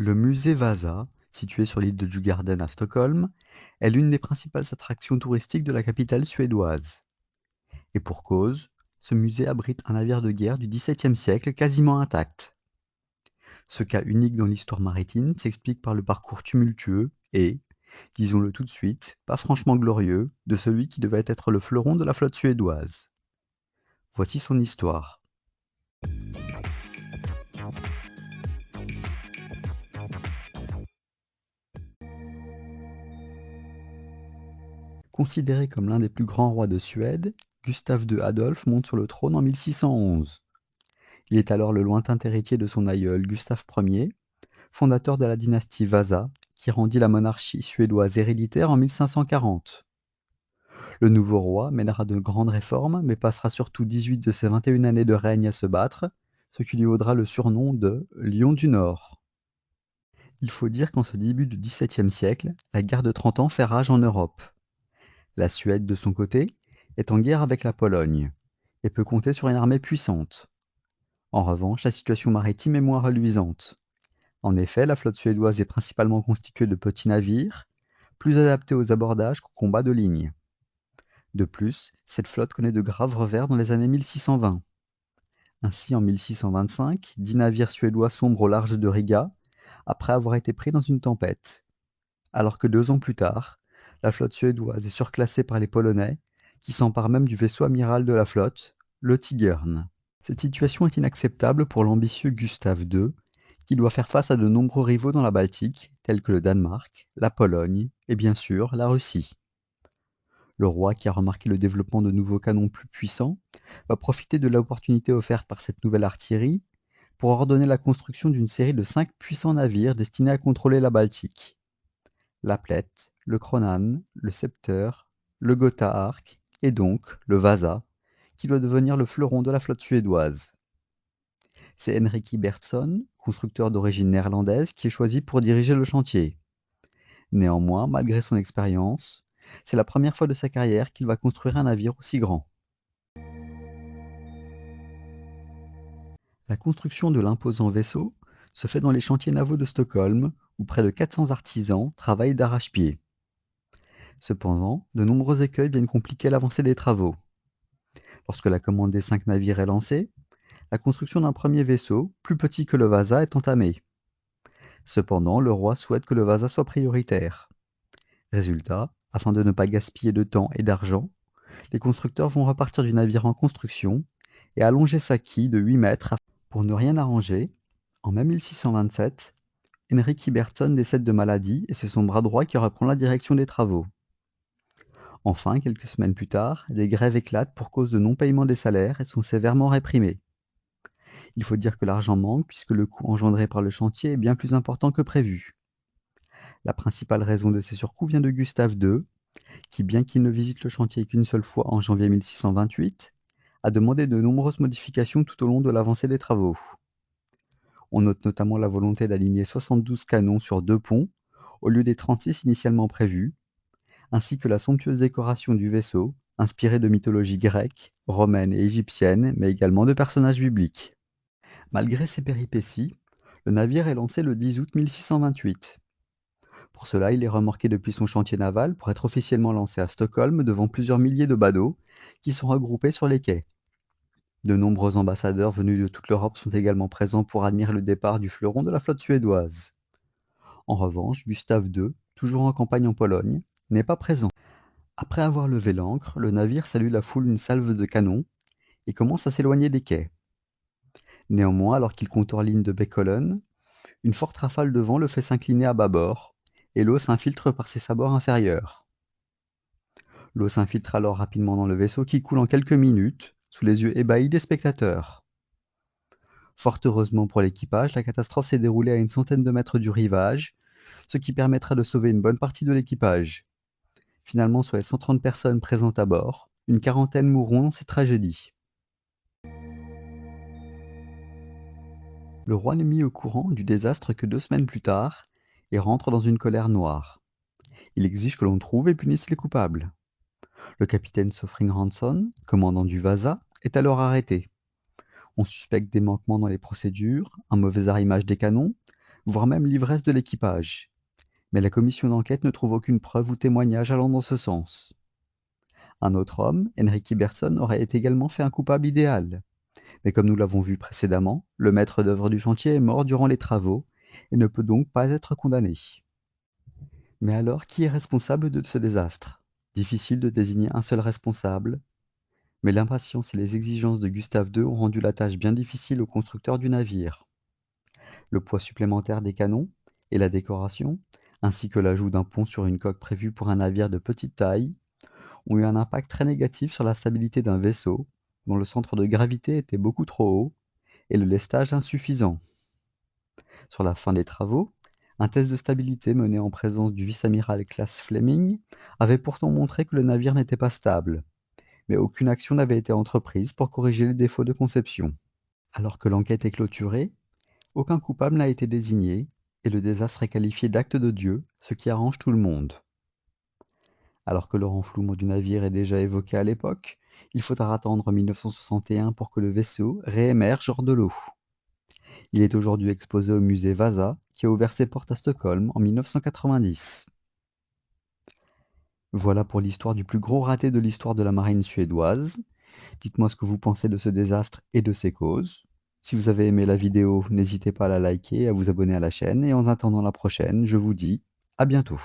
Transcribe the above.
Le musée Vasa, situé sur l'île de Djurgården à Stockholm, est l'une des principales attractions touristiques de la capitale suédoise. Et pour cause, ce musée abrite un navire de guerre du XVIIe siècle quasiment intact. Ce cas unique dans l'histoire maritime s'explique par le parcours tumultueux et, disons-le tout de suite, pas franchement glorieux, de celui qui devait être le fleuron de la flotte suédoise. Voici son histoire. Considéré comme l'un des plus grands rois de Suède, Gustave II Adolphe monte sur le trône en 1611. Il est alors le lointain héritier de son aïeul Gustave Ier, fondateur de la dynastie Vasa, qui rendit la monarchie suédoise héréditaire en 1540. Le nouveau roi mènera de grandes réformes, mais passera surtout 18 de ses 21 années de règne à se battre, ce qui lui vaudra le surnom de Lion du Nord. Il faut dire qu'en ce début du XVIIe siècle, la guerre de 30 ans fait rage en Europe. La Suède, de son côté, est en guerre avec la Pologne, et peut compter sur une armée puissante. En revanche, la situation maritime est moins reluisante. En effet, la flotte suédoise est principalement constituée de petits navires, plus adaptés aux abordages qu'aux combats de ligne. De plus, cette flotte connaît de graves revers dans les années 1620. Ainsi, en 1625, 10 navires suédois sombrent au large de Riga, après avoir été pris dans une tempête. Alors que 2 ans plus tard, la flotte suédoise est surclassée par les Polonais, qui s'emparent même du vaisseau amiral de la flotte, le Tigern. Cette situation est inacceptable pour l'ambitieux Gustave II, qui doit faire face à de nombreux rivaux dans la Baltique, tels que le Danemark, la Pologne et bien sûr la Russie. Le roi, qui a remarqué le développement de nouveaux canons plus puissants, va profiter de l'opportunité offerte par cette nouvelle artillerie pour ordonner la construction d'une série de 5 puissants navires destinés à contrôler la Baltique. L'Aplett, le Kronan, le Scepter, le Gotha Ark et donc le Vasa, qui doit devenir le fleuron de la flotte suédoise. C'est Henrik Ibersson, constructeur d'origine néerlandaise, qui est choisi pour diriger le chantier. Néanmoins, malgré son expérience, c'est la première fois de sa carrière qu'il va construire un navire aussi grand. La construction de l'imposant vaisseau se fait dans les chantiers navaux de Stockholm, où près de 400 artisans travaillent d'arrache-pied. Cependant, de nombreux écueils viennent compliquer l'avancée des travaux. Lorsque la commande des 5 navires est lancée, la construction d'un premier vaisseau, plus petit que le Vasa, est entamée. Cependant, le roi souhaite que le Vasa soit prioritaire. Résultat, afin de ne pas gaspiller de temps et d'argent, les constructeurs vont repartir du navire en construction et allonger sa quille de 8 mètres. Pour ne rien arranger, en mai 1627, Henrik Ibersson décède de maladie et c'est son bras droit qui reprend la direction des travaux. Enfin, quelques semaines plus tard, des grèves éclatent pour cause de non-paiement des salaires et sont sévèrement réprimées. Il faut dire que l'argent manque puisque le coût engendré par le chantier est bien plus important que prévu. La principale raison de ces surcoûts vient de Gustave II, qui, bien qu'il ne visite le chantier qu'une seule fois en janvier 1628, a demandé de nombreuses modifications tout au long de l'avancée des travaux. On note notamment la volonté d'aligner 72 canons sur 2 ponts, au lieu des 36 initialement prévus, ainsi que la somptueuse décoration du vaisseau, inspirée de mythologie grecque, romaine et égyptienne, mais également de personnages bibliques. Malgré ces péripéties, le navire est lancé le 10 août 1628. Pour cela, il est remorqué depuis son chantier naval pour être officiellement lancé à Stockholm devant plusieurs milliers de badauds qui sont regroupés sur les quais. De nombreux ambassadeurs venus de toute l'Europe sont également présents pour admirer le départ du fleuron de la flotte suédoise. En revanche, Gustave II, toujours en campagne en Pologne, n'est pas présent. Après avoir levé l'ancre, le navire salue la foule d'une salve de canons et commence à s'éloigner des quais. Néanmoins, alors qu'il contourne l'île de Beckholen, une forte rafale de vent le fait s'incliner à bâbord, et l'eau s'infiltre par ses sabords inférieurs. L'eau s'infiltre alors rapidement dans le vaisseau qui coule en quelques minutes, sous les yeux ébahis des spectateurs. Fort heureusement pour l'équipage, la catastrophe s'est déroulée à une centaine de mètres du rivage, ce qui permettra de sauver une bonne partie de l'équipage. Finalement, sur les 130 personnes présentes à bord, une quarantaine mourront dans cette tragédie. Le roi n'est mis au courant du désastre que 2 semaines plus tard et rentre dans une colère noire. Il exige que l'on trouve et punisse les coupables. Le capitaine Sofring Hansson, commandant du Vasa, est alors arrêté. On suspecte des manquements dans les procédures, un mauvais arrimage des canons, voire même l'ivresse de l'équipage. Mais la commission d'enquête ne trouve aucune preuve ou témoignage allant dans ce sens. Un autre homme, Henrik Iberson, aurait également fait un coupable idéal. Mais comme nous l'avons vu précédemment, le maître d'œuvre du chantier est mort durant les travaux et ne peut donc pas être condamné. Mais alors, qui est responsable de ce désastre? Difficile de désigner un seul responsable, mais l'impatience et les exigences de Gustave II ont rendu la tâche bien difficile au constructeur du navire. Le poids supplémentaire des canons et la décoration, ainsi que l'ajout d'un pont sur une coque prévue pour un navire de petite taille, ont eu un impact très négatif sur la stabilité d'un vaisseau, dont le centre de gravité était beaucoup trop haut et le lestage insuffisant. Sur la fin des travaux, un test de stabilité mené en présence du vice-amiral Klaas Fleming avait pourtant montré que le navire n'était pas stable, mais aucune action n'avait été entreprise pour corriger les défauts de conception. Alors que l'enquête est clôturée, aucun coupable n'a été désigné et le désastre est qualifié d'acte de Dieu, ce qui arrange tout le monde. Alors que le renflouement du navire est déjà évoqué à l'époque, il faudra attendre 1961 pour que le vaisseau réémerge hors de l'eau. Il est aujourd'hui exposé au musée Vasa, qui a ouvert ses portes à Stockholm en 1990. Voilà pour l'histoire du plus gros raté de l'histoire de la marine suédoise. Dites-moi ce que vous pensez de ce désastre et de ses causes. Si vous avez aimé la vidéo, n'hésitez pas à la liker et à vous abonner à la chaîne. Et en attendant la prochaine, je vous dis à bientôt.